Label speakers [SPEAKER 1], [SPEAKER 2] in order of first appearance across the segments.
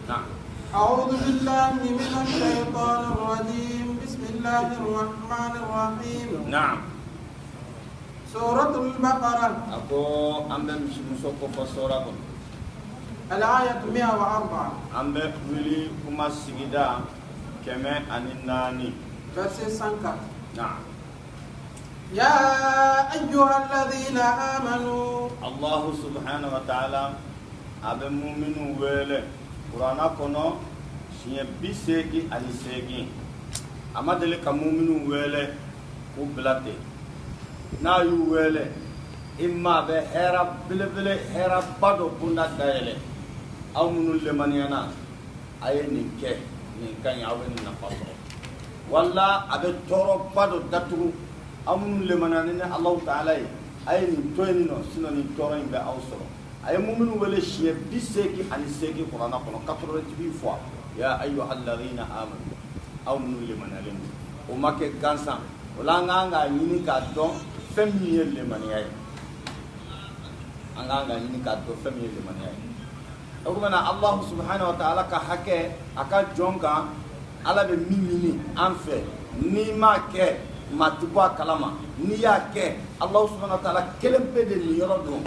[SPEAKER 1] نعم.
[SPEAKER 2] أعوذ بالله من الشيطان الرجيم. بسم الله الرحمن الرحيم.
[SPEAKER 1] نعم.
[SPEAKER 2] سورة البقرة.
[SPEAKER 1] أكو أمبر مسوكو فسورة
[SPEAKER 2] الآية 104.
[SPEAKER 1] أمبر ولي كما سيدا كما أنناني.
[SPEAKER 2] verset 104.
[SPEAKER 1] نعم.
[SPEAKER 2] يا أيها الذين آمنوا.
[SPEAKER 1] الله سبحانه وتعالى أبي مؤمن ويله قرآن كنا شيء بيسيكي على سيكي أما دلك مؤمن ويله وبلاته نايو ويله إما بهرا بلبل هرا بدو كنا دايله أو من لمنيانا أي نكى نكى يعوين نفسه ولا أبي تورو بدو دتو أو من لمنيانا الله تعالى أي نتويني نو سنو نتورين بأوسرو أي مؤمن ولا شيء بيسيكي عن السيكي قرآن كنا كتر تبي فوا يا أيها الذين آمنوا أو من لمنيانا وما كجانسا ولا نعنى يني كاتون فمي لمنيانا أنغا يني كاتون فمي لمنيانا أقولنا الله سبحانه وتعالى كحكي أكاد جونكا على بميني أنفه نيما كه ما تبغى كلامه نيا كه الله سبحانه وتعالى كلام بدل يردون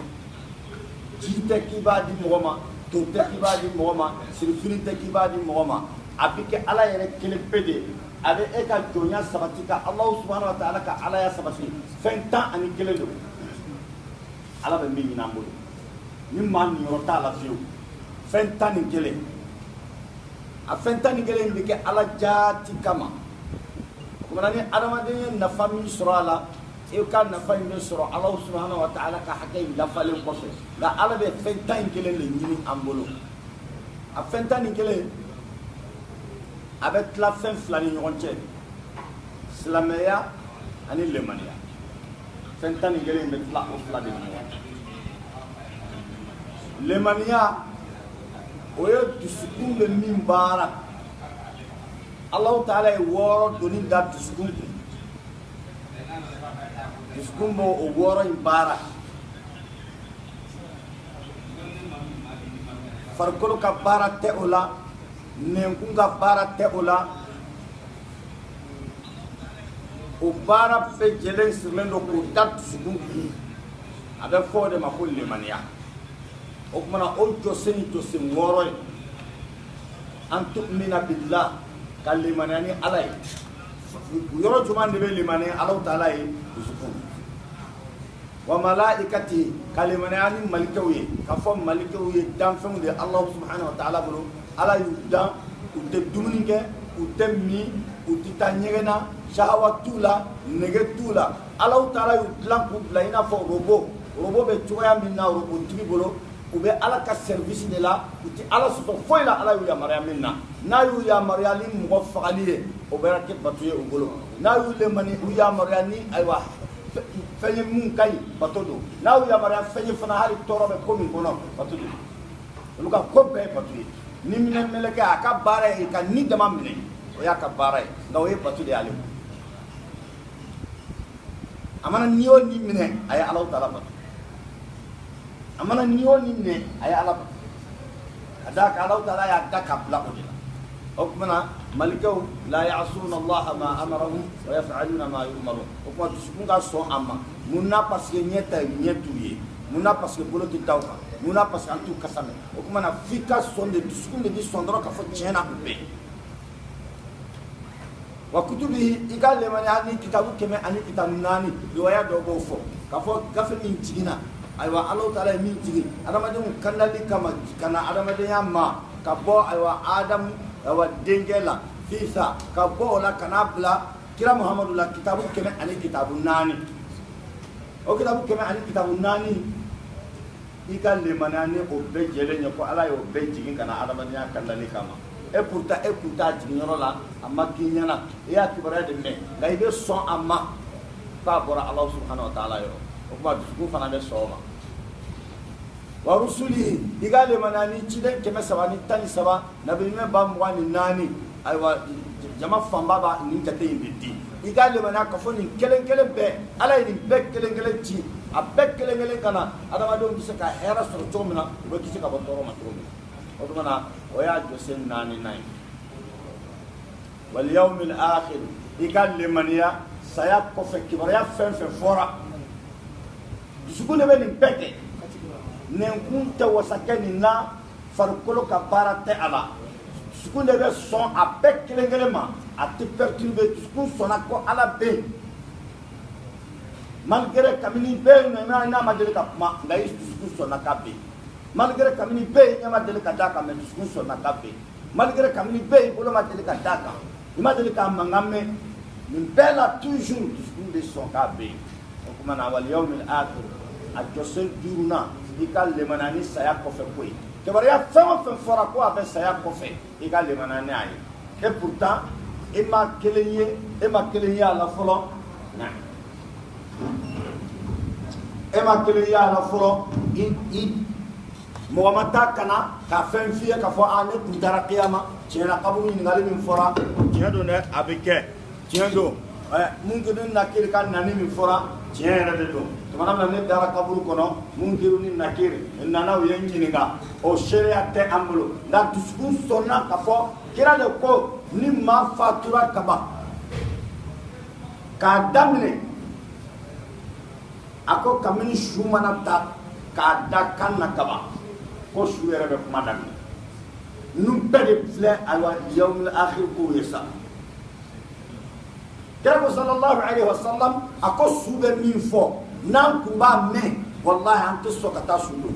[SPEAKER 1] جيت كيبادي مغما توت كيبادي مغما سيرفين كيبادي مغما أبيك على يرك كلام بدل أبي إيكا جونيا سبتيكا الله سبحانه وتعالى كعلى يا سبتي فنتا أني كلام على بميني نامبول نيمان يورتا على فيو فنتا نكلم أفنتا نكلم بك على جاتي كما كماني أرمادي نفامي سرالا إيو كان نفامي سرا الله سبحانه وتعالى كحكي لفالين قصي لا على بفنتا نكلم لنيني أمبولو أفنتا نكلم أبت لفن فلاني يونچه سلاميا أني لمانيا فنتا نكلم بتلا أفلادي لمانيا oye dusukun be min baara Allah Ta'ala ye wɔɔrɔ doni da dusukun kun dusukun bo o wɔɔrɔ in baara farikolo ka baara tɛ o la nɛnkun ka baara tɛ o la o baara bɛɛ jɛlen sirilen don k'o da dusukun kun a bɛ fɔ o de ma ko limaniya o kumana o jɔsen wɔɔrɔ ye an tu'mina billah ka limaniya ni Ala ye yɔrɔ jumɛn de bɛ limaniya Ala Ta'ala ye dusukun wa malaikati ka limaniya ni malikɛw ye ka fɔ malikɛw ye danfɛnw de Allah subhanahu wa ta'ala bolo Ala y'u dan u tɛ dumuni kɛ u tɛ min u tɛ taa ɲɛgɛn na shahawa t'u la nege t'u la Ala Ta'ala y'u dilan k'u bila i n'a fɔ robo bɛ cogoya min na robotigi bolo u bɛ Ala ka service de la u tɛ Ala sɔsɔ foyi la Ala y'u yamaruya min na n'a y'u yamaruya ni mɔgɔ fagali ye o bɛ kɛ bato ye u bolo n'a y'u lemani u yamaruya ni ayiwa fɛn ye mun ka ɲi bato don n'a y'u yamaruya fɛn ye fana hali tɔɔrɔ bɛ ko min kɔnɔ bato don olu ka ko bɛɛ ye bato ye ni minɛ mɛlɛkɛ a ka baara ye ka ni dama minɛ o y'a ka baara ye nka o ye bato de y'ale bolo a mana ni o ni minɛ a ye Ala Ta'ala bato amana niyo ni ne ay Ala ada ka Allah Ta'ala ya da ka bla ko dina o kuma malikaw la ya'suna Allah ma amarahum wa yaf'aluna ma yu'marun o kuma dusukun ka so amma munna parce que nyeta nyetu ye munna parce que bolo ti tawka munna parce que antu kasame o kuma na fika son de dusukun de son doro ka fo tiena ube wa kutubihi igale mani ani kitabu keme ani kitabu nani riwaya do go fo ka fo gafe min jigina aywa Allah Ta'ala min jigi adamadenw kanali kama kana adamadenya ma ka bɔ aywa Adam aywa denkɛ la Isa ka bɔ o la kana bila kira Muhammadu la kitabu kɛmɛ ani kitabu naani o kitabu kɛmɛ ani kitabu naani i ka limaniya ni o bɛɛ jɛlen ye ko Ala y'o bɛɛ jigin kana adamadenya kanali kama e pourtant jigin yɔrɔ la a ma k'i ɲɛna i y'a kibaruya de mɛn nka i bɛ sɔn a ma k'a bɔra Allah Subhanahu wa Ta'ala yɔrɔ o kuma dusukun fana bɛ sɔn o ma wa rusulihi igale manani ciden kɛmɛ saba ni tan ni saba nabiyina ba mugan ni naani ayiwa jama fanba ba ni jate in bɛ di igale manani ka fɔ nin kelen kelen bɛɛ Ala ye nin bɛɛ kelen kelen ci a bɛɛ kelen kelen kana adamadenw bɛ se ka hɛrɛ sɔrɔ cogo min na u bɛ kisi ka bɔ tɔɔrɔ ma cogo min na otumana oya josen nani nai wal yawmil akhir ikal limaniya saya ko fe kibaraya fen fora dusukune be nin pete nen kunta wasakani na farkolo ka barate ala dusukune be son a pe kelengelema a te perturbe dusukun sona ko ala be malgré kamini be na madele ka ma ngai dusukun sona ka be malgré kamini be nya madele ka daka me dusukun sona ka be malgré kamini be bolo madele ka daka madele ka mangame min bela toujours dusukun be son ka be kuma na wal yawmil akhir a josen duruna ikal le manani saya ko fe koy ke bariya fama fe fora ko abe saya ko fe ikal le manani ay et pourtant e ma kelenye ala folo na e ma kelenye ala folo i mo mata kana ka fen fiye ka fo ane tudara qiyama cena qabu ni ngali min fora cendo ne abike cendo mungkin nakir kan nani min fora cena de do manam ne dara kaburu kono munkiru ni nakir nana yenjiniga o sharia te amulu da tuskun sonna kafo kira de ko ni ma fatura kaba ka damne ako kamini shumana ta ka dakan nakaba ko shuere be madan num pede fle alwa yawmul akhir ko yesa kira sallallahu alaihi wasallam ako sube min fo nan kumba me wallahi antu sokata sulu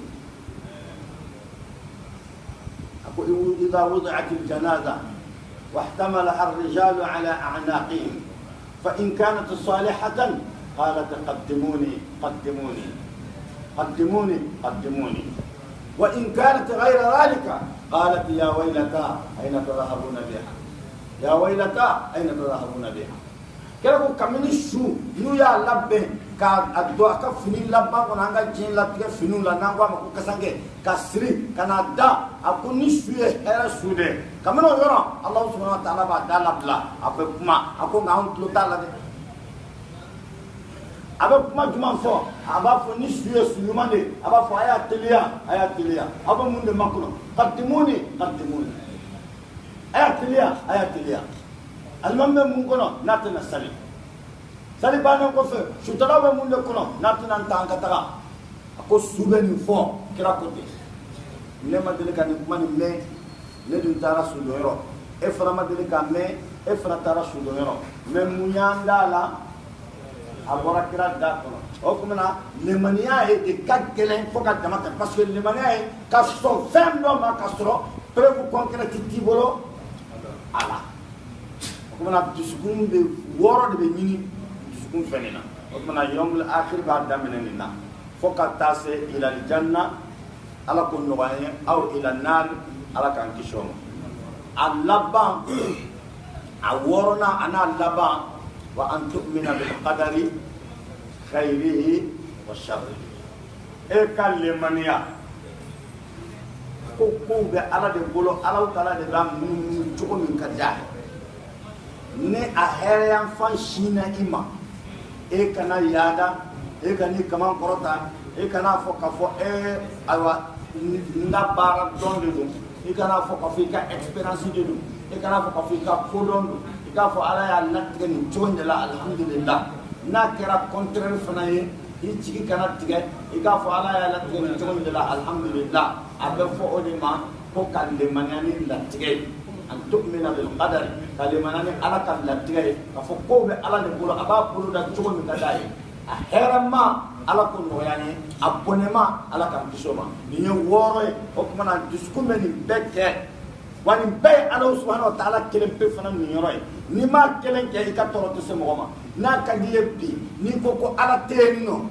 [SPEAKER 1] ako idha wudi'at al-janaza واحتملها الرجال على أعناقهم فإن كانت صالحة قالت قدموني قدموني قدموني قدموني وإن كانت غير ذلك قالت يا ويلتا أين تذهبون بها يا ويلتا أين تذهبون بها كيف كمن شو نويا لبه ka addo aka fini labba ko nanga jin latte finu la nangwa ma ko kasange kasri kana da akuni suye era sude kamano yoro Allah subhanahu wa ta'ala ba dalabla ape kuma ako ngaun tlota de aba kuma juma fo aba fo ni suye suyumande aba fo aya telia aba munde makuno qaddimuni aya telia almamme mun kono natana salim salibane ko fe sutara be mun de kono natana tanga taga ko subeni fo kira ko de ne ma dele kan kuma ni me ne dun tara su doyro e fara ma dele kan me e fara tara su doyro me munyanda la abora kira da kono o kuma na le mania e de kakelen fo ka tamata parce que le mania e ka so fem no ma castro preuve concrète tibolo ala kuma na dusukun be woro de be nyini dusukun fenena o kuma na yawmul akhir ba damenena foka tase ila aljanna ala kun nobaye aw ila nar ala kan kishoma allaba aworona ana laba wa an tu'mina bil qadari khairihi wa sharrihi e kalemania ko be ala de bolo ala taala de lam chuko min kadja ne a herian fan shina ima e kana yada e kani kaman korota e kana fo ka fo e awa nda bara donde dum e kana fo ka fika experience de dum e kana fo ka fika kodon e ka fo ala ya latgen jonde la alhamdulillah na kera contraire fanaye e chigi kana tige e ka fo ala ya latgen jonde la alhamdulillah abe fo odima ko kande manani latge an tu'mina bil qadar kalimanani ala kan latge ka fo ko be ala de bolo aba bolo da jonde kadai a herama ala ko noyani abonema ala kan kisoma ni woro o kuma na diskume ni beke wani be ala subhanahu wa ta'ala kelen pe fana ni yoro ni ma kelen ke ka toro to se mo na ka di bi ni ko ko ala tenno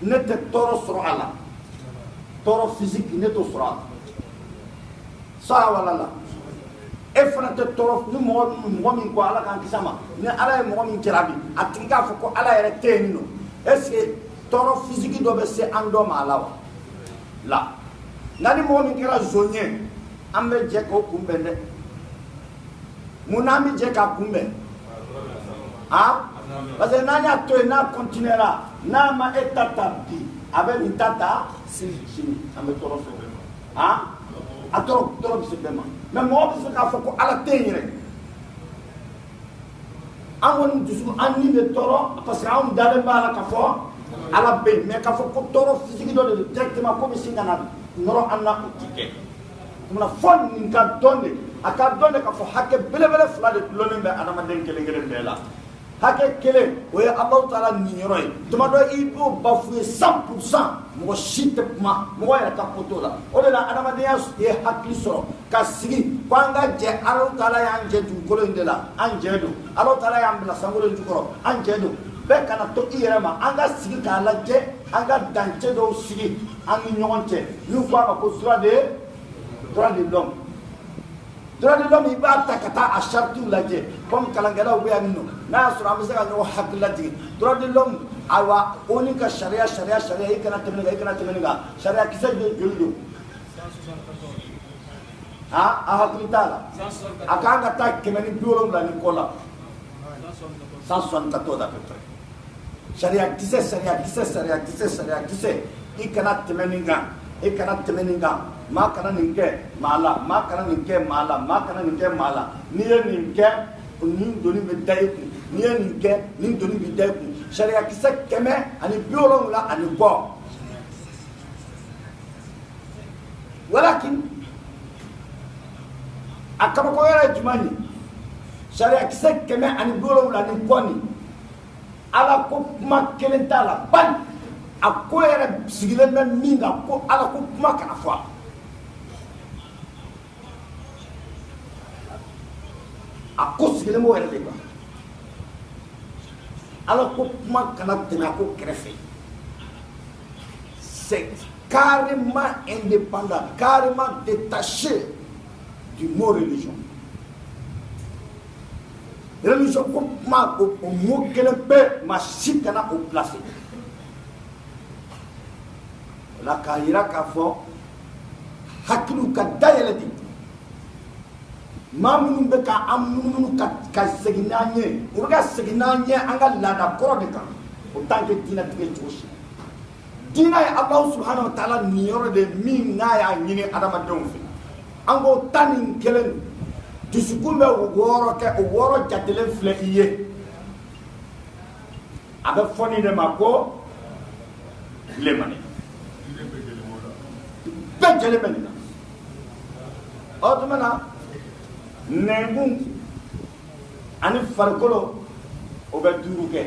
[SPEAKER 1] ne te toro sura ala toro physique ne to sura sa wala la e fana te toro ni mo min ko ala kan kisama ni ala e mo min kirabi atinga fo ko ala ere tenno est-ce que toro physique do be se ando malawa la nani mo min kira zonye ambe je ko kumbende munami je ka kumbe ah parce que nani atto na continuera na ma etata bi avec une tata sini an bɛ tɔɔrɔ sɔrɔ a tɔɔrɔ bɛ se bɛɛ ma mais mɔgɔ bɛ se k'a fɔ ko ala tɛ yen yɛrɛ an kɔni dusu an ni bɛ tɔɔrɔ parce que anw dalen b'a la k'a fɔ ala bɛ yen mais k'a fɔ ko tɔɔrɔ physique dɔ de don directement ko bɛ sin ka na nɔrɔ an na o ti kɛ tuma fɔ nin ka dɔn de a ka dɔn de k'a fɔ hakɛ belebele fila de dulonnen bɛ adamaden kelen kelen bɛɛ la hakɛ kelen o ye Alahu Taala nin yɔrɔ ye tuma dɔ i b'o bafoué 100% mɔgɔ si tɛ kuma mɔgɔ yɛrɛ ka ko t'o la o de la adamadenya ye hakili sɔrɔ ka sigi ko an ka jɛ Alahu Taala y'an jɛ dugukolo in de la an jɛ don Alahu Taala y'an bila sankolo in jukɔrɔ an jɛ don bɛɛ kana to i yɛrɛ ma an ka sigi k'a lajɛ an ka dancɛ dɔw sigi an ni ɲɔgɔn cɛ n'u ko a ma ko droit de l'homme droit de l'homme i b'a ta ka taa a chartiw lajɛ comme kalankɛlaw bɛ yan nɔ n'a y'a sɔrɔ an bɛ se ka ɲɔgɔn hakili lajigi droit de l'homme ayiwa o ni ka sariya i kana tɛmɛ nin kan sariya kisɛ joli don a hakili t'a la a kan ka taa 170 ni kɔ la 174 à peu près sariya kisɛ i kana tɛmɛ nin kan maa kana nin kɛ maa la maa kana nin kɛ maa la n'i ye nin kɛ nin doni bɛ da i kun n'i ye nin kɛ nin doni bɛ da i kun sariya kisɛ 170 walakin a kabako yɛrɛ ye jumɛn ye sariya kisɛ 170 ni ala ko kuma kelen t'a la bali a ko yɛrɛ sigilen bɛ min kan ko ala ko kuma kana fɔ a ko sigilen b'o yɛrɛ de kan ala ko kuma kana tɛmɛ a ko kɛrɛfɛ c'est carrément indépendant carrément détaché du mot religion religion ko kuma o mot kelen bɛ maa si kana o placer la k'a yira k'a fɔ hakiliw ka dayɛlɛ de maa minnu bɛ ka an munumunu ka segin n'an ye u bɛ ka segin n'an ye an ka laada kɔrɔ de kan o t'an kɛ diinɛtigɛ cogo si diinɛ ye Alahu subhanahu wa taala nin yɔrɔ de min n'a y'a ɲini adamadenw fɛ an ko 11 dusukun bɛ o 6 jatelen filɛ i ye a bɛ fɔ nin de ma ko lemani bɛɛ jɛlen bɛ nin na o tuma na nɛnkun ani farikolo o bɛ 5 kɛ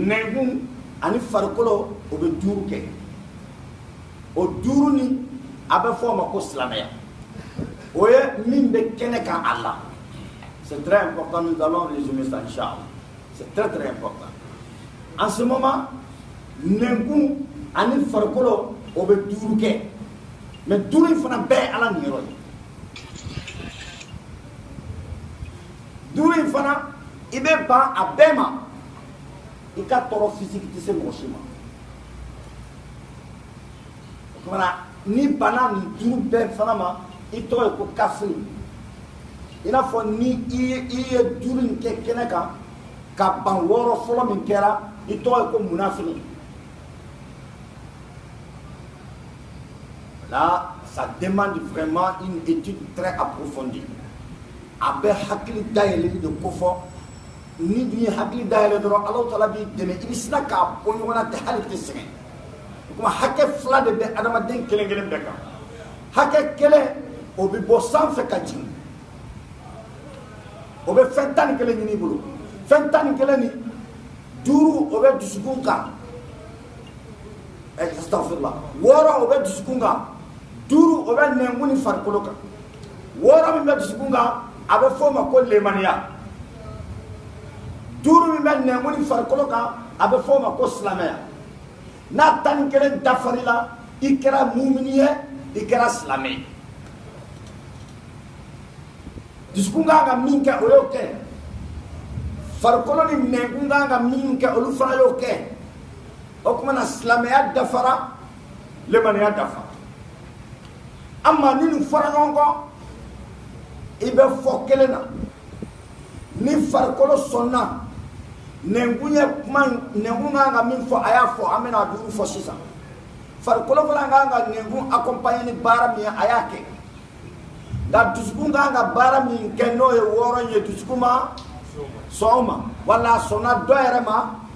[SPEAKER 1] nɛnkun ani farikolo o bɛ 5 kɛ o 5 ni a bɛ fɔ o ma ko silamɛya o ye min bɛ kɛnɛ kan a la c'est très important nous allons résumer ça inchallah c'est très très important en ce moment nɛnkun ani farikolo o bɛ 5 kɛ mais 5 in fana bɛɛ ye ala nin yɔrɔ ye 5 in fana i bɛ ban a bɛɛ ma i ka tɔɔrɔ physique tɛ se mɔgɔ si ma o kumana ni bana nin 5 bɛɛ fana ma i tɔgɔ ye ko kafiri i n'a fɔ ni i ye 5 in kɛ kɛnɛ kan ka ban 6 fɔlɔ min kɛra i tɔgɔ ye ko munafiki. Là, ça demande vraiment une étude très approfondie. Abe hakili dayele de kofo ni du hakili dayele do Allah Taala bi deme ibisna ka ko nyona te halite sene kuma hakke fla de be adama den kelen kelen beka hakke kele o bi bo san fe kajin o be fentani kelen ni bulu fentani kelen ni duru o be dusukunka astaghfirullah wora o be dusukunka duru o be nenguni farkolo ka wora mi be dusukunka abe fo ma ko lemaniya duru mi be nenguni farkolo ka abe fo ma ko silamɛya n'a tan kelen dafarila i kɛra mumini ye i kɛra silamɛ ye dusukun kan ka min kɛ o y'o kɛ farikolo ni nɛnkun kan ka min kɛ olu fana y'o kɛ o tuma na silamɛya dafara lemaniya dafara ama ni nin fɔra ɲɔgɔn kɔ i bɛ fɔ kelen na ni farikolo sɔnna nengunya man nengunga nga min fo aya fo amena du fo sisa farkolo fana nga nengun accompagner ni bara mi ayake da duskunga nga bara mi kenno e woro nye duskuma soma wala sona doere ma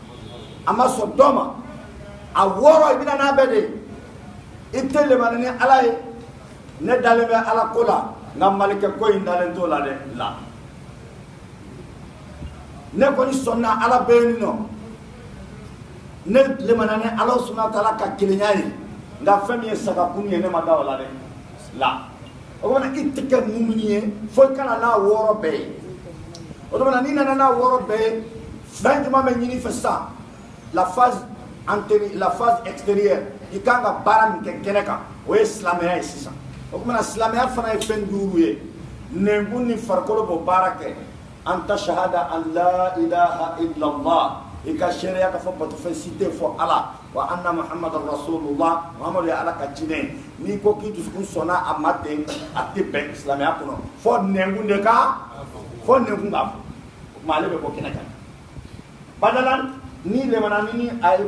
[SPEAKER 1] ama so doma a woro ibina na bede itele manani alay ne dalebe ala kola nga malike ko indalen to la de la ne ko ni sonna ala benino ne le manani ala subhanahu wa ta'ala ka kilinyari nga fami saka kunye ne madawala de la o wana itike mumniye fo kala na woro be o do na ni na woro be ben juma me nyini fessa la phase antérieure la phase extérieure ikanga baram ke keneka o islamia isisa o kuma islamia fana e penduruye ne nguni farkolo bo barake anta shahada an la ilaha illa allah ika sharia ka fo bato cité fo ala wa anna muhammadar rasulullah muhammad ya ala ka jine ni ko ki duskun sona amate atti be islamia kuno fo ne ngunde ka fo ne ngunda male be ko kenaka badalan ni le manani ni ay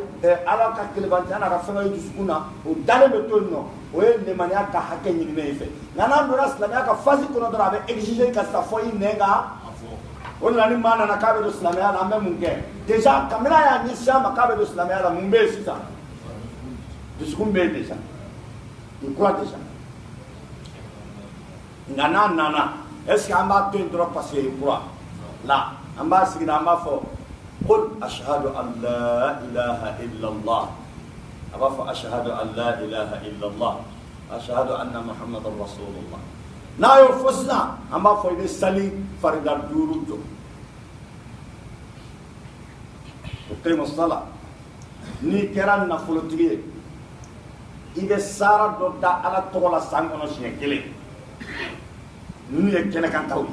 [SPEAKER 1] ala ka kelebantana ka fanga duskuna o dale be tonno o le mania ka hakke ni ne fe nana ndora islamia ka fazi kuno dora be exiger ka sa fo inega on la ni mana na kabe do islamia na me munke deja kamera ya ni shama kabe do islamia la mumbe sita duskumbe deja il croit deja nana est-ce que amba to ndro passer il croit là amba sigina amba fo قل أشهد أن لا إله إلا الله أبا أشهد أن لا إله إلا الله أشهد أن محمد رسول الله نا يفوزنا أما فايدة سالي فرد الدورو تقيم الصلاة ni كران نفلتري إذا سارة دودا على طول سانغونو شيكلي ني كنا كان تاوي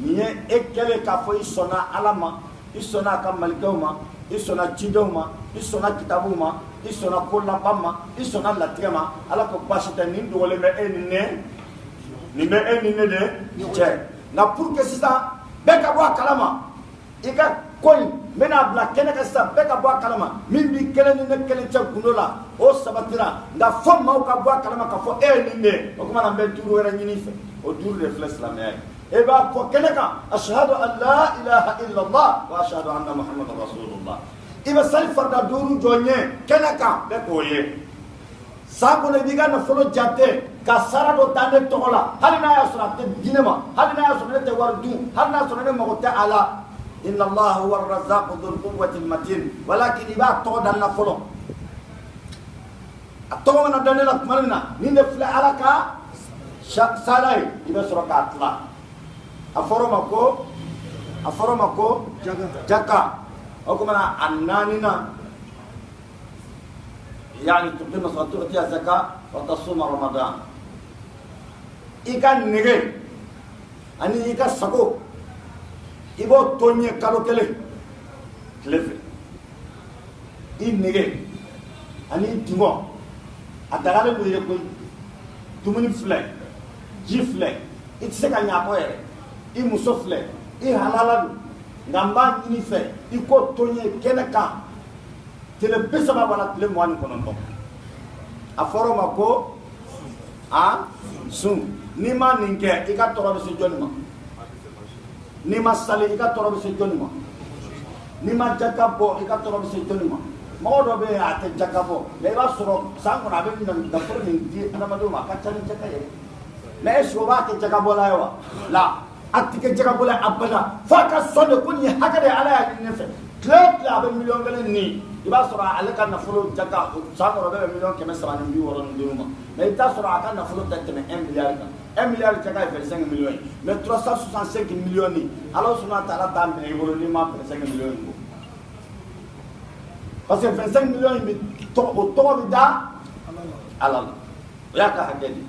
[SPEAKER 1] ني اكلي كافوي سونا علما isona ka malikawma isona chidoma isona kitabuma isona kola pamma isona latrema ala ko basita ni dole me enine ni me enine de che na pour que ça beka bo kalama ika koy mena bla kene ka sa beka bo kalama min bi kele ni ne kele cha kunola o sabatira nda fomma o ka bo kalama ka fo enine o kuma na be turu wera nyini fe o duru reflex la me eba ko keneka ashhadu an la ilaha illa allah wa ashhadu anna muhammadar rasulullah iba sal farda duru jonye keneka be koye sabo ne diga na folo jate ka sara do tande tola halina ya surate dinema halina ya surate wardu halina surate magote ala inna allah huwa ar-razzaq dhul quwwati al-matin walakin iba to dan na folo atoma na danela marina ninde fla alaka salai iba suraka atla aforoma ko jaka okumana annanina yani tuqima salatu ya zaka wa tasuma ramadan ikan nige ani ika sako ibo tonye kalo kele klefe in nige ani timo atagale ko yeko tumuni fle jifle itseka nyako ere i musofle i halalalu ngamba ni fe i ko tonye keneka tele besaba wala tele mwani konondo aforoma ko a sun ni ma ninge i ka toro be se jonima ni ma sale i ka toro be se jonima ni ma jakabo i ka toro be se jonima modo be ate jakabo le ba soro sango na be ndan da foro ni di ana maduma ka tani jakaye le so ba ke jakabo la yawa la atike jaga bola abada faka sonde kunni hakade ala ya nefe klek la be million gelen ni iba sura ala kan nafulu jaga sakoro be million keme sabani bi woron diruma mais ta sura kan nafulu tantene 1 milliard 1 milliard jaga 25 millions mais 365 millions ni alors subhanahu wa ta'ala tam be woro ni ma 25 millions ko parce que 25 millions bi to bi da alal ya ka hakedi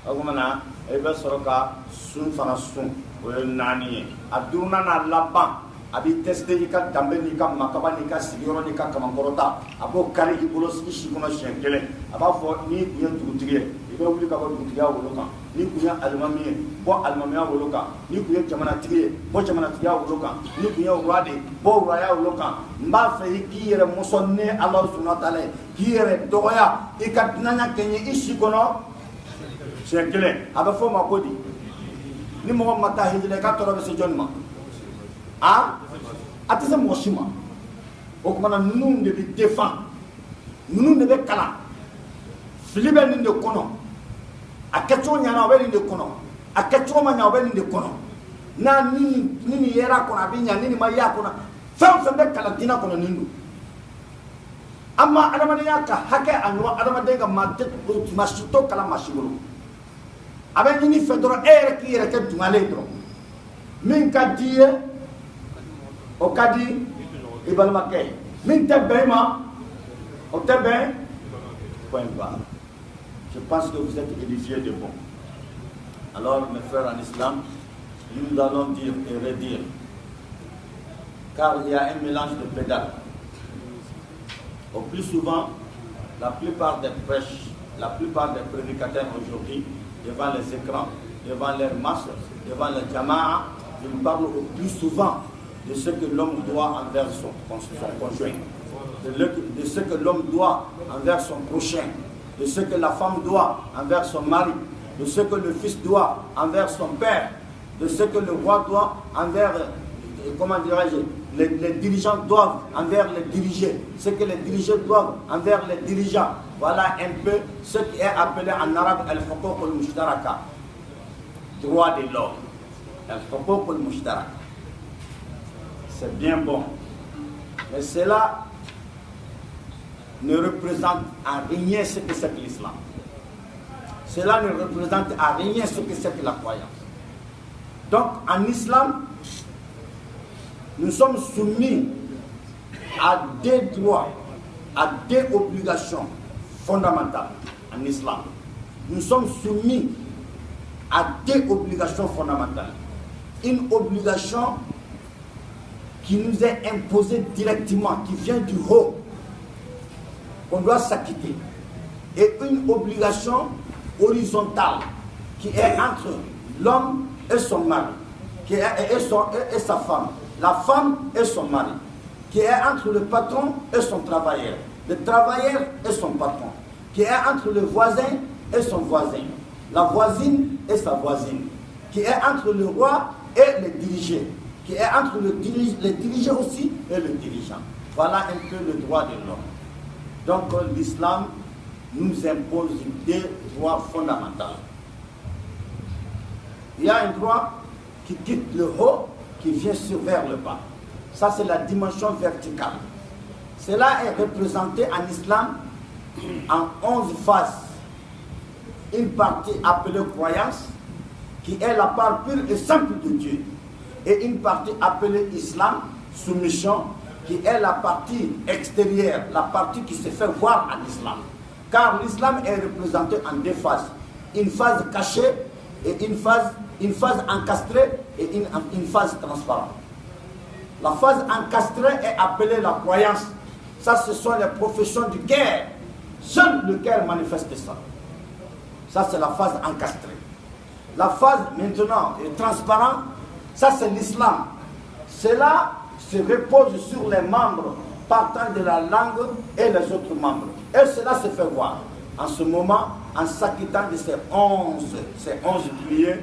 [SPEAKER 1] agumana ebe soroka sun fana sun o nani aduna na laban abi teste ni ka dambe ni ka makaba ni ka sigiro ni ka kamankorota abo kari ibolo isi kono shenkele aba fo ni kunya dugutiye ibe wuli ka ba dugutiya wolo kan ni kunya almamiye bo almamiya wolo kan ni kunya jamana tiye bo jamana tiya wolo kan ni kunya urade bo uraya wolo kan mba fe ki yere musonne Allah subhanahu wa ta'ala ki yere doya ikatnanya kenye isi kono shenkele aba fo makodi ni mo mata hijle ka toro be se jonma a tɛ se mɔgɔ si ma o kumana ninnu de bɛ défend ninnu de bɛ kalan fili bɛ nin de kɔnɔ a kɛcogo ɲana o bɛ nin de kɔnɔ a kɛcogo ma ɲa o bɛ nin de kɔnɔ n'a ni nin yera kɔnɔ a bɛ ɲa ni nin ma y'a kɔnɔ fɛn o fɛn bɛ kalan diinɛ kɔnɔ nin don ama adamadenya ka hakɛ a ɲɔgɔn adamaden ka maa si to kalan maa si bolo a bɛ ɲini fɛ dɔrɔn e yɛrɛ k'i yɛrɛ kɛ dungalen dɔrɔn min ka di ye o ka di i balimakɛ min tɛ bɛn i ma o tɛ bɛn point barre. Je pense que vous êtes édifiés de bon. Alors mes frères en islam, nous allons dire et redire, car il y a un mélange de pédales. Au plus souvent, la plupart des prêches, la plupart des prédicateurs aujourd'hui, devant les écrans, devant leurs masses, devant les jama'a, je nous parle au plus souvent de ce que l'homme doit envers son conjoint, de ce que l'homme doit envers son prochain, de ce que la femme doit envers son mari, de ce que le fils doit envers son père, de ce que le roi doit envers, comment dirais-je, les dirigeants doivent envers les dirigés, ce que les dirigés doivent envers les dirigeants. Voilà un peu ce qui est appelé en arabe al-huquq al-mushtaraka, droit de l'homme. Al-huquq al-mushtaraka. C'est bien bon. Mais cela ne représente à rien ce que c'est que l'islam. Cela ne représente à rien ce que c'est que la croyance. Donc en islam, nous sommes soumis à des droits, à des obligations fondamentales en islam. Nous sommes soumis à des obligations fondamentales. Une obligation qui nous est imposée directement, qui vient du haut, qu'on doit s'acquitter. Et une obligation horizontale qui est entre l'homme et son mari, qui est, et sa femme, la femme et son mari, qui est entre le patron et son travailleur, le travailleur et son patron, qui est entre le voisin et son voisin, la voisine et sa voisine, qui est entre le roi et le dirigé, qui est entre les dirigés aussi et le dirigeant. Voilà un peu le droit de l'homme. Donc l'islam nous impose des droits fondamentaux. Il y a un droit qui quitte le haut, qui vient vers le bas. Ça, c'est la dimension verticale. Cela est représenté en islam en 11 phases. Une partie appelée croyance, qui est la part pure et simple de Dieu. Et une partie appelée islam, soumission, qui est la partie extérieure, la partie qui se fait voir en islam. Car l'islam est représenté en deux phases. Une phase cachée et une phase encastrée et une phase transparente. La phase encastrée est appelée la croyance. Ça, ce sont les professions du cœur. Seul le cœur manifeste ça. Ça, c'est la phase encastrée. La phase maintenant transparente, ça c'est l'islam. Cela se repose sur les membres partant de la langue et les autres membres. Et cela se fait voir en ce moment en s'acquittant de ces 11 piliers,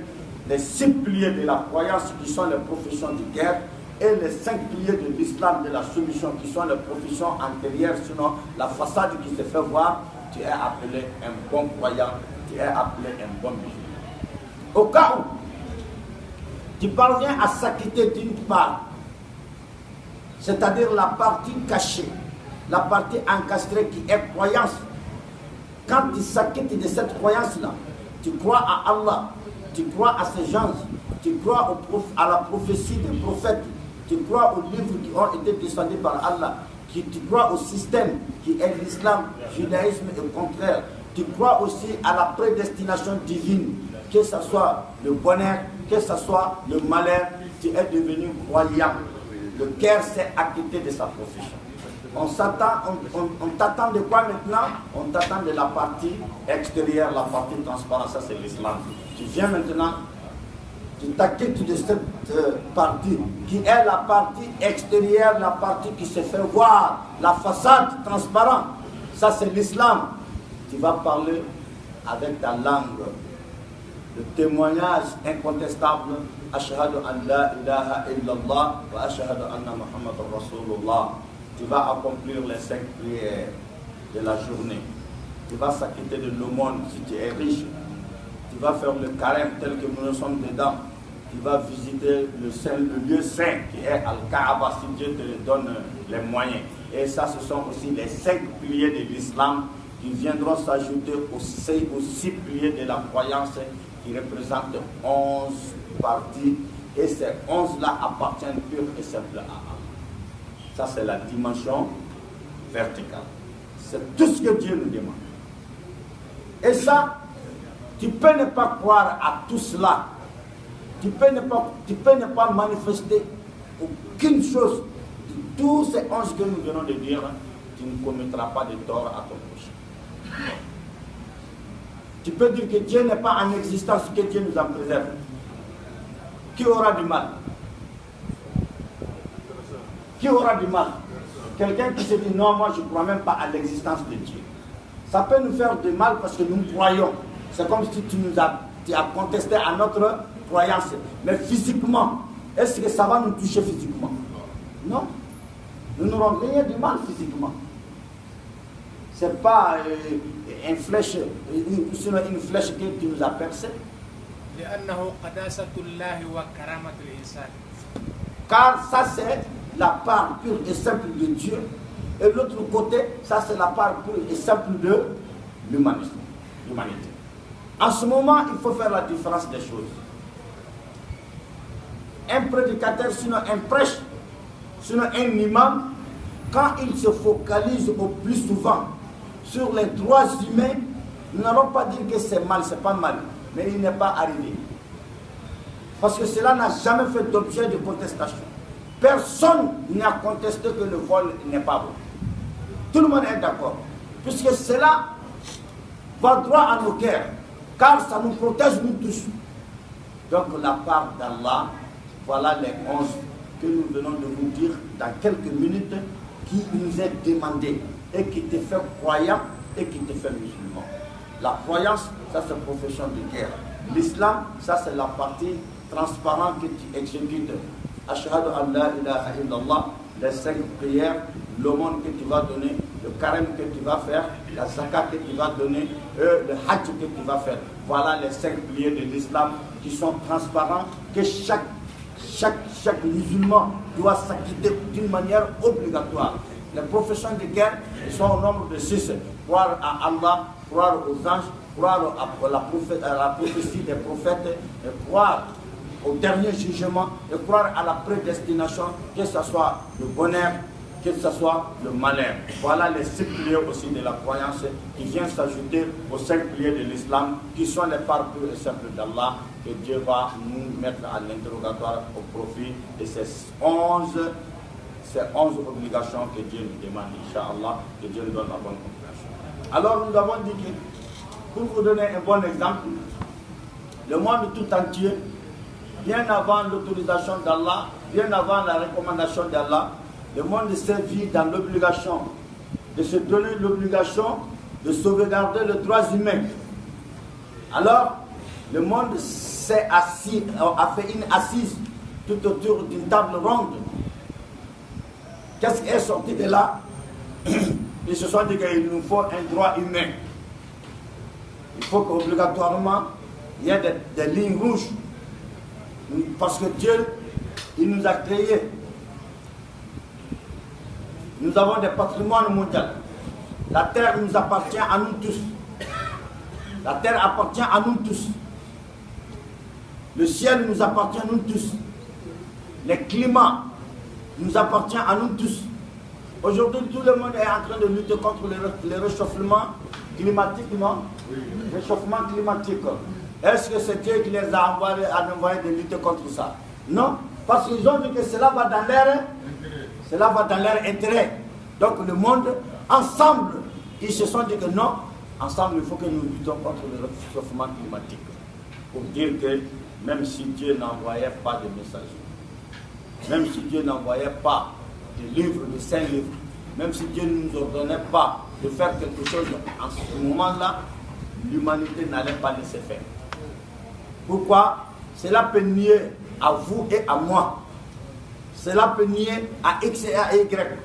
[SPEAKER 1] les 6 piliers de la croyance qui sont les professions du cœur et les 5 piliers de l'islam, de la soumission qui sont les professions antérieures. Sinon, la façade qui se fait voir, tu es appelé un bon croyant, tu es appelé un bon musulman. Au cas où tu parviens à s'acquitter d'une part, c'est-à-dire la partie cachée, la partie encastrée qui est croyance. Quand tu s'acquittes de cette croyance-là, tu crois à Allah, tu crois à ses gens, tu crois à la prophétie des prophètes, tu crois aux livres qui ont été descendus par Allah, tu crois au système qui est l'islam, le judaïsme et le contraire, tu crois aussi à la prédestination divine, que ce soit le bonheur, que ce soit le malheur, tu es devenu croyant. le Caire s'est acquitté de sa profession. On t'attend de quoi maintenant? On t'attend de la partie extérieure, la partie transparente, ça c'est l'islam. Tu viens maintenant, tu t'acquittes de cette partie qui est la partie extérieure, la partie qui se fait voir, la façade transparente. Ça c'est l'islam. Tu vas parler avec ta langue. Le témoignage incontestable, Ashhadu an la ilaha illallah wa ashhadu anna Muhammad Rasulullah. Tu vas accomplir les 5 prières de la journée. Tu vas s'acquitter de l'aumône si tu es riche. Tu vas faire le carême tel que nous sommes dedans. Tu vas visiter le lieu saint qui est Al-Kaaba si Dieu te donne les moyens. Et ça, ce sont aussi les 5 piliers de l'islam qui viendront s'ajouter aux 6 piliers de la croyance qui représentent 11 parties. Et ces 11-là appartiennent pur et simple à Allah. Ça, c'est la dimension verticale. C'est tout ce que Dieu nous demande. Et ça, tu peux ne pas croire à tout cela. Tu peux ne pas manifester aucune chose de tous ces 11 que nous venons de dire. Tu ne commettras pas de tort à ton prochain. Tu peux dire que Dieu n'est pas en existence, que Dieu nous en préserve. Qui aura du mal? Qui aura du mal? Quelqu'un qui se dit non, moi je ne crois même pas à l'existence de Dieu. Ça peut nous faire du mal parce que nous croyons. C'est comme si tu as contesté à notre croyance. Mais physiquement, est-ce que ça va nous toucher physiquement? Non. Nous n'aurons rien du mal physiquement. Ce n'est pas une flèche que tu nous as percée. Car ça c'est la part pure et simple de Dieu. Et l'autre côté, ça c'est la part pure et simple de l'humanité. En ce moment, il faut faire la différence des choses. Un prédicateur, sinon un prêche, sinon un imam, quand il se focalise au plus souvent sur les droits humains, nous n'allons pas dire que c'est mal, c'est pas mal, mais il n'est pas arrivé. Parce que cela n'a jamais fait d'objet de contestation. Personne n'a contesté que le vol n'est pas bon. Tout le monde est d'accord. Puisque cela va droit à nos cœurs, car ça nous protège nous tous. Donc la part d'Allah, voilà les 11 que nous venons de vous dire dans quelques minutes, qui nous est demandé et qui te fait croyant et qui te fait musulman. La croyance, ça c'est profession de guerre. L'islam, ça c'est la partie transparente que tu exécutes. Ashhadu an la ilaha illallah, les 5 prières, l'aumône que tu vas donner, le carême que tu vas faire, la zakat que tu vas donner, le hajj que tu vas faire. Voilà les 5 piliers de l'islam qui sont transparents, que chaque musulman doit s'acquitter d'une manière obligatoire. Les professions de guerre sont au nombre de 6. Croire à Allah, croire aux anges, croire à la prophétie des prophètes, et croire au dernier jugement, et croire à la prédestination, que ce soit le bonheur, que ce soit le malheur. Voilà les 6 piliers aussi de la croyance qui viennent s'ajouter aux 5 piliers de l'islam, qui sont les parts pures et simples d'Allah, que Dieu va nous mettre à l'interrogatoire au profit de ces 11 obligations que Dieu nous demande, Inch'Allah, que Dieu nous donne la bonne compréhension. Alors nous avons dit que, pour vous donner un bon exemple, le monde tout entier, bien avant l'autorisation d'Allah, bien avant la recommandation d'Allah, le monde s'est vu dans l'obligation de se donner l'obligation de sauvegarder les droits humains. Alors, le monde s'est assis, a fait une assise tout autour d'une table ronde. Qu'est-ce qui est sorti de là? Ils se sont dit qu'il nous faut un droit humain. Il faut qu'obligatoirement, il y ait des lignes rouges. Parce que Dieu, il nous a créés. Nous avons des patrimoines mondiaux. La terre nous appartient à nous tous. La terre appartient à nous tous. Le ciel nous appartient à nous tous. Les climats nous appartient à nous tous. Aujourd'hui, tout le monde est en train de lutter contre le réchauffement climatique, non? Réchauffement climatique. Est-ce que c'est Dieu qui les a envoyés de lutter contre ça? Non, parce qu'ils ont vu que cela va dans l'air Cela va dans leur intérêt. Donc le monde, ensemble, ils se sont dit que non, ensemble, il faut que nous luttions contre le réchauffement climatique. Pour dire que même si Dieu n'envoyait pas de messagers, même si Dieu n'envoyait pas de livres, de saints livres, même si Dieu ne nous ordonnait pas de faire quelque chose en ce moment-là, l'humanité n'allait pas laisser faire. Pourquoi? Cela peut nier à vous et à moi. Cela peut nier à X et à Y.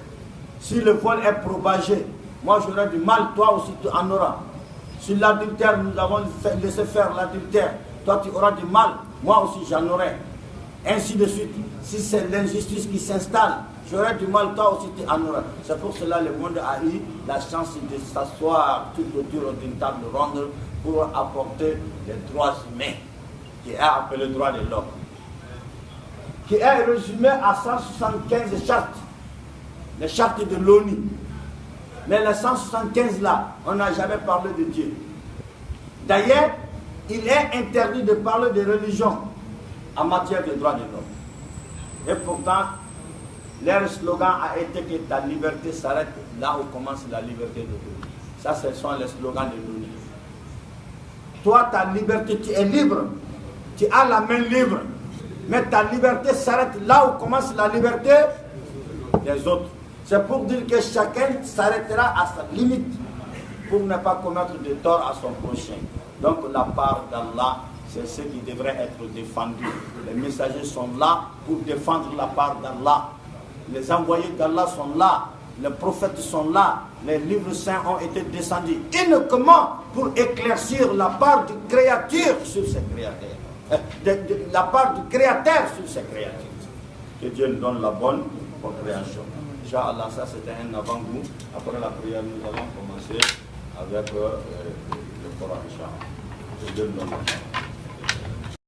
[SPEAKER 1] Si le vol est propagé, moi j'aurai du mal, toi aussi tu en auras. Si l'adultère, nous avons laissé faire l'adultère, toi tu auras du mal, moi aussi j'en aurai. Ainsi de suite. Si c'est l'injustice qui s'installe, j'aurai du mal, toi aussi tu en auras. C'est pour cela que le monde a eu la chance de s'asseoir tout autour d'une table ronde pour apporter les droits humains, qui est appelé le droit de l'homme, qui est résumé à 175 chartes, les chartes de l'ONU. Mais les 175 là, on n'a jamais parlé de Dieu. D'ailleurs, il est interdit de parler de religion en matière de droits de l'homme. Et pourtant, leur slogan a été que ta liberté s'arrête là où commence la liberté de l'autre. Ça, ce sont les slogans de l'ONU. Toi, ta liberté, tu es libre. Tu as la main libre. Mais ta liberté s'arrête là où commence la liberté des autres. C'est pour dire que chacun s'arrêtera à sa limite pour ne pas commettre de tort à son prochain. Donc la part d'Allah, c'est ce qui devrait être défendu. Les messagers sont là pour défendre la part d'Allah. Les envoyés d'Allah sont là. Les prophètes sont là. Les livres saints ont été descendus uniquement pour éclaircir la part du créateur sur ses créateurs. La part du créateur sur ses créatures. Que Dieu nous donne la bonne compréhension. Inch'Allah, ça c'était un avant-goût. Après la prière, nous allons commencer avec le Coran. Inch'Allah. Que Dieu nous donne la bonne.